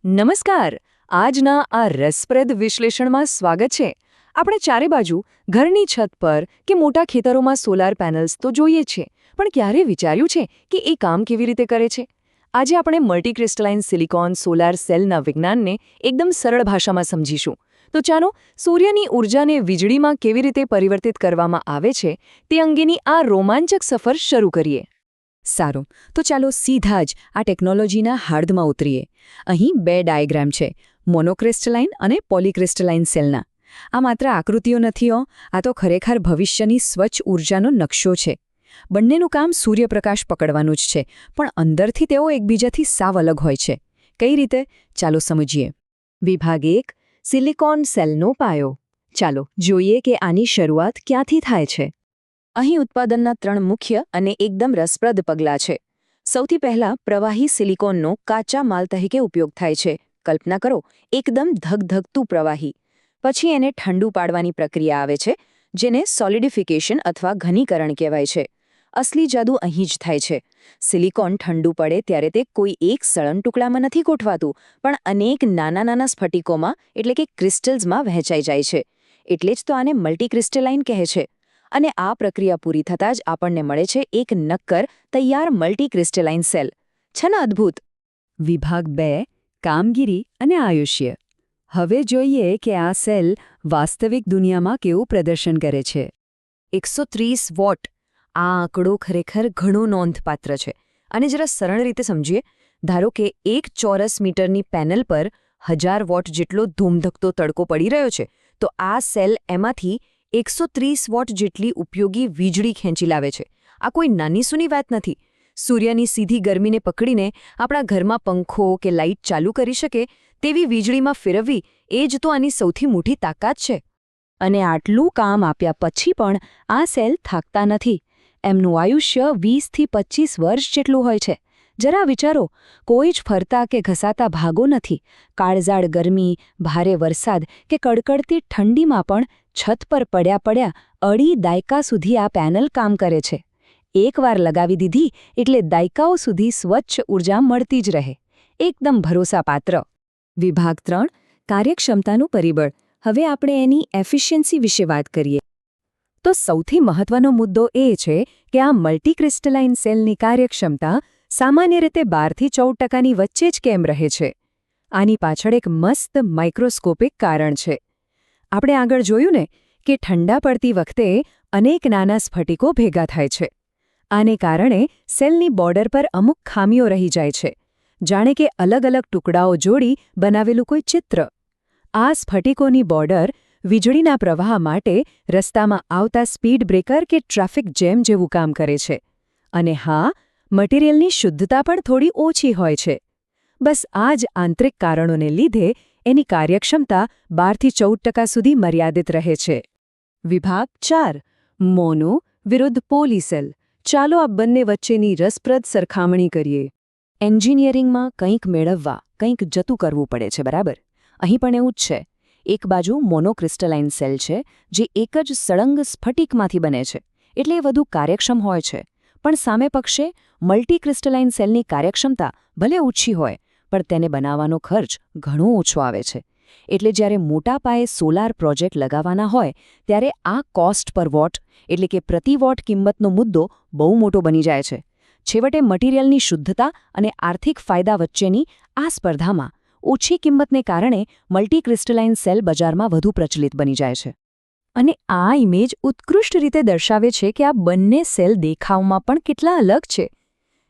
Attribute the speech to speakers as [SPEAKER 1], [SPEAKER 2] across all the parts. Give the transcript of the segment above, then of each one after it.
[SPEAKER 1] નમસ્કાર. આજના આ રસપ્રદ વિશ્લેષણમાં સ્વાગત છે. આપણે ચારે બાજુ ઘરની છત પર કે મોટા ખેતરોમાં સોલાર પેનલ્સ તો જોઈએ છીએ, પણ ક્યારે વિચાર્યું છે કે એ કામ કેવી રીતે કરે છે? આજે આપણે મલ્ટીક્રિસ્ટલાઇન સિલિકોન સોલાર સેલના વિજ્ઞાનને એકદમ સરળ ભાષામાં સમજીશું. તો ચાલો સૂર્યની ઊર્જાને વીજળીમાં કેવી રીતે પરિવર્તિત કરવામાં આવે છે તે અંગેની આ રોમાંચક સફર શરૂ કરીએ.
[SPEAKER 2] સારું, તો ચાલો સીધા જ આ ટેકનોલોજીના હાર્દમાં ઉતરીએ. અહીં બે ડાયાગ્રામ છે, મોનોક્રિસ્ટલાઇન અને પોલીક્રિસ્ટલાઇન સેલના. આ માત્ર આકૃતિઓ નથી, આ તો ખરેખર ભવિષ્યની સ્વચ્છ ઊર્જાનો નકશો છે. બંનેનું કામ સૂર્યપ્રકાશ પકડવાનું જ છે, પણ અંદરથી તેઓ એકબીજાથી સાવ અલગ હોય છે. કઈ રીતે? ચાલો સમજીએ.
[SPEAKER 1] વિભાગ 1, સિલિકોન સેલનો પાયો. ચાલો જોઈએ કે આની શરૂઆત ક્યાંથી થાય છે.
[SPEAKER 2] અહીં ઉત્પાદનના 3 મુખ્ય અને એકદમ રસપ્રદ પગલાં છે. સૌથી પહેલાં પ્રવાહી સિલિકોનનો કાચા માલ તરીકે ઉપયોગ થાય છે. કલ્પના કરો, એકદમ ધગધગતું પ્રવાહી. પછી એને ઠંડુ પાડવાની પ્રક્રિયા આવે છે, જેને સોલિડિફિકેશન અથવા ઘનીકરણ કહેવાય છે. અસલી જાદુ અહીં જ થાય છે. સિલિકોન ઠંડુ પડે ત્યારે તે કોઈ એક સળંગ ટુકડામાં નથી ગોઠવાતું, પણ અનેક નાના નાના સ્ફટિકોમાં એટલે કે ક્રિસ્ટલ્સમાં વહેંચાઈ જાય છે. એટલે જ તો આને મલ્ટીક્રિસ્ટલાઇન કહે છે. અને આ પ્રક્રિયા પૂરી થતાં જ આપણને મળે છે એક નક્કર તૈયાર મલ્ટીક્રિસ્ટલાઇન સેલ. છે ને અદ્ભુત?
[SPEAKER 1] વિભાગ 2, કામગીરી અને આયુષ્ય. હવે જોઈએ કે આ સેલ વાસ્તવિક દુનિયામાં કેવું પ્રદર્શન કરે છે. 130 વોટ. આ આંકડો ખરેખર ઘણો નોંધપાત્ર છે. અને જરા સરળ રીતે સમજીએ. ધારો કે 1 ચોરસ મીટરની પેનલ પર 1000 વોટ જેટલો ધૂમધકતો તડકો પડી રહ્યો છે, તો આ સેલ એમાંથી 130 વોટ જેટલી ઉપયોગી વીજળી ખેંચી લાવે છે. આ કોઈ નાની સૂની વાત નથી. સૂર્યની સીધી ગરમીને પકડીને આપણા ઘરમાં પંખો કે લાઇટ ચાલુ કરી શકે તેવી વીજળીમાં ફેરવવી, એ જ તો આની સૌથી મોટી તાકાત છે. અને આટલું કામ આપ્યા પછી પણ આ સેલ થાકતા નથી. એમનું આયુષ્ય 20 થી 25 વર્ષ જેટલું હોય છે. જરા વિચારો, કોઈ જ ફરતા કે ઘસાતા ભાગો નથી. કાળઝાળ ગરમી, ભારે વરસાદ કે કડકડતી ઠંડીમાં પણ છત પર પડ્યા અઢી દાયકા સુધી આ પેનલ કામ કરે છે. એકવાર લગાવી દીધી એટલે દાયકાઓ સુધી સ્વચ્છ ઊર્જા મળતી જ રહે. એકદમ ભરોસાપાત્ર. વિભાગ 3, કાર્યક્ષમતાનું પરિબળ. હવે આપણે એની એફિશિયન્સી વિશે વાત કરીએ. તો સૌથી મહત્વનો મુદ્દો એ છે કે આ મલ્ટીક્રિસ્ટલાઇન સેલની કાર્યક્ષમતા સામાન્ય રીતે 12 થી 14% વચ્ચે જ કેમ રહે છે. આની પાછળ એક મસ્ત માઇક્રોસ્કોપિક કારણ છે. આપણે આગળ જોયું ને કે ઠંડા પડતી વખતે અનેક નાના સ્ફટિકો ભેગા થાય છે. આને કારણે સેલની બોર્ડર પર અમુક ખામીઓ રહી જાય છે, જાણે કે અલગ અલગ ટુકડાઓ જોડી બનાવેલું કોઈ ચિત્ર. આ સ્ફટિકોની બોર્ડર વીજળીના પ્રવાહ માટે રસ્તામાં આવતા સ્પીડ બ્રેકર કે ટ્રાફિક જેમ જેવું કામ કરે છે. અને હા, મટીરિયલની શુદ્ધતા પણ થોડી ઓછી હોય છે. બસ આ જ આંતરિક કારણોને લીધે એની કાર્યક્ષમતા 12 થી 14% સુધી મર્યાદિત રહે છે. વિભાગ 4, મોનો વિરુદ્ધ પોલી સેલ. ચાલો આ બંને વચ્ચેની રસપ્રદ સરખામણી કરીએ. એન્જિનિયરિંગમાં કંઈક મેળવવા કંઈક જતું કરવું પડે છે, બરાબર? અહીં પણ એવું જ છે. એક બાજુ મોનોક્રિસ્ટલાઇન સેલ છે, જે એક જ સળંગ સ્ફટિકમાંથી બને છે, એટલે એ વધુ કાર્યક્ષમ હોય છે. પણ સામે પક્ષે મલ્ટીક્રિસ્ટલાઇન સેલની કાર્યક્ષમતા ભલે ઓછી હોય, પણ તેને બનાવવાનો ખર્ચ ઘણો ઓછો આવે છે. એટલે જ્યારે મોટા પાયે સોલાર પ્રોજેક્ટ લગાવવાના હોય ત્યારે આ કોસ્ટ પર વોટ એટલે કે પ્રતિ વોટ કિંમતનો મુદ્દો બહુ મોટો બની જાય છે. છેવટે મટીરિયલની શુદ્ધતા અને આર્થિક ફાયદા વચ્ચેની આ સ્પર્ધામાં ઓછી કિંમતને કારણે મલ્ટીક્રિસ્ટલાઇન સેલ બજારમાં વધુ પ્રચલિત બની જાય છે. અને આ ઇમેજ ઉત્કૃષ્ટ રીતે દર્શાવે છે કે આ બંને સેલ દેખાવમાં પણ કેટલા અલગ છે.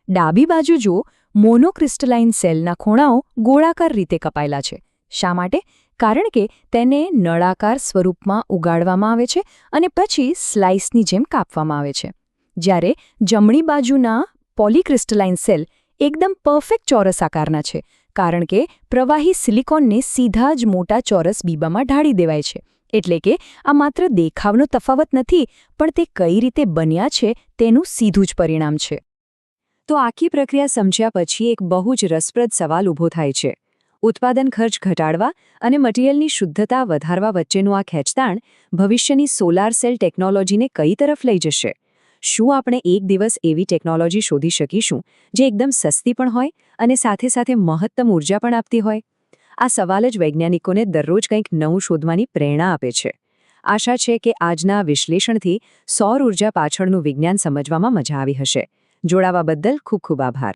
[SPEAKER 1] ડાબી બાજુ જુઓ, મોનોક્રિસ્ટલાઇન સેલના ખૂણાઓ ગોળાકાર રીતે કપાયેલા છે. શા માટે? કારણ કે તેને નળાકાર સ્વરૂપમાં ઉગાડવામાં આવે છે અને પછી સ્લાઇસની જેમ કાપવામાં આવે છે. જ્યારે જમણી બાજુના પોલીક્રિસ્ટલાઇન સેલ એકદમ પરફેક્ટ ચોરસ આકારના છે, કારણ કે પ્રવાહી સિલિકોનને સીધા જ મોટા ચોરસ બીબામાં ઢાળી દેવાય છે. એટલે કે આ માત્ર દેખાવનો તફાવત નથી, પણ તે કઈ રીતે બન્યા છે તેનું સીધું જ પરિણામ છે. તો આખી પ્રક્રિયા સમજ્યા પછી એક બહુ જ રસપ્રદ સવાલ ઊભો થાય છે. ઉત્પાદન ખર્ચ ઘટાડવા અને મટીરિયલની શુદ્ધતા વધારવા વચ્ચેનું આ ખેંચતાણ ભવિષ્યની સોલાર સેલ ટેકનોલોજીને કઈ તરફ લઈ જશે? શું આપણે એક દિવસ એવી ટેકનોલોજી શોધી શકીશું જે એકદમ સસ્તી પણ હોય અને સાથે સાથે મહત્તમ ઊર્જા પણ આપતી હોય?
[SPEAKER 2] આ સવાલ જ વૈજ્ઞાનિકોને દરરોજ કંઈક નવું શોધવાની પ્રેરણા આપે છે. આશા છે કે આજના વિશ્લેષણથી સૌર ઊર્જા પાછળનું વિજ્ઞાન સમજવામાં મજા આવી હશે. જોડાવા બદલ ખૂબ ખૂબ આભાર.